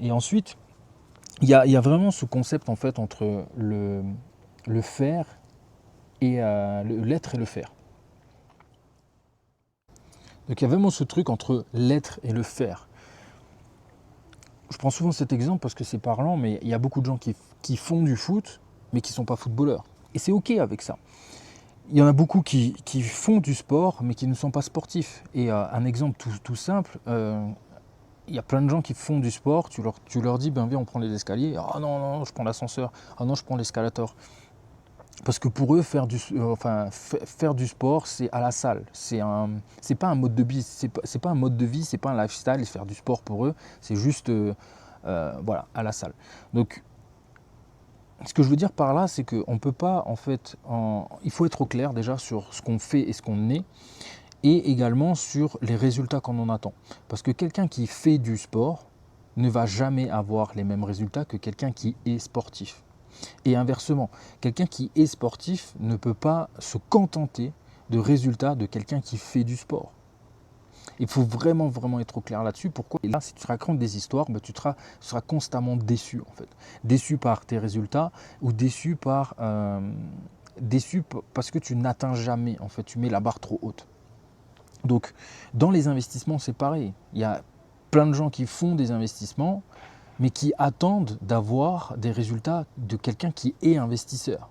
Et ensuite, il y a vraiment ce concept en fait entre le faire et l'être et le faire. Donc il y a vraiment ce truc entre l'être et le faire. Je prends souvent cet exemple parce que c'est parlant, mais il y a beaucoup de gens qui font du foot, mais qui ne sont pas footballeurs. Et c'est OK avec ça. Il y en a beaucoup qui font du sport, mais qui ne sont pas sportifs. Et un exemple tout simple, il y a plein de gens qui font du sport, tu leur dis, ben viens, on prend les escaliers. Ah non, non, je prends l'ascenseur. Ah non, je prends l'escalator. Parce que pour eux, faire du sport, c'est à la salle. C'est pas un mode de vie, c'est pas un mode de vie, c'est pas un lifestyle. Faire du sport pour eux, c'est juste, voilà, à la salle. Donc, ce que je veux dire par là, c'est qu'on peut pas, en fait, il faut être au clair déjà sur ce qu'on fait et ce qu'on est, et également sur les résultats qu'on en attend. Parce que quelqu'un qui fait du sport ne va jamais avoir les mêmes résultats que quelqu'un qui est sportif. Et inversement, quelqu'un qui est sportif ne peut pas se contenter de résultats de quelqu'un qui fait du sport. Il faut vraiment, vraiment être au clair là-dessus. Pourquoi? Et là, si tu racontes des histoires, ben, tu seras constamment déçu en fait. Déçu par tes résultats ou déçu parce que tu n'atteins jamais, en fait, tu mets la barre trop haute. Donc, dans les investissements, c'est pareil. Il y a plein de gens qui font des investissements, mais qui attendent d'avoir des résultats de quelqu'un qui est investisseur.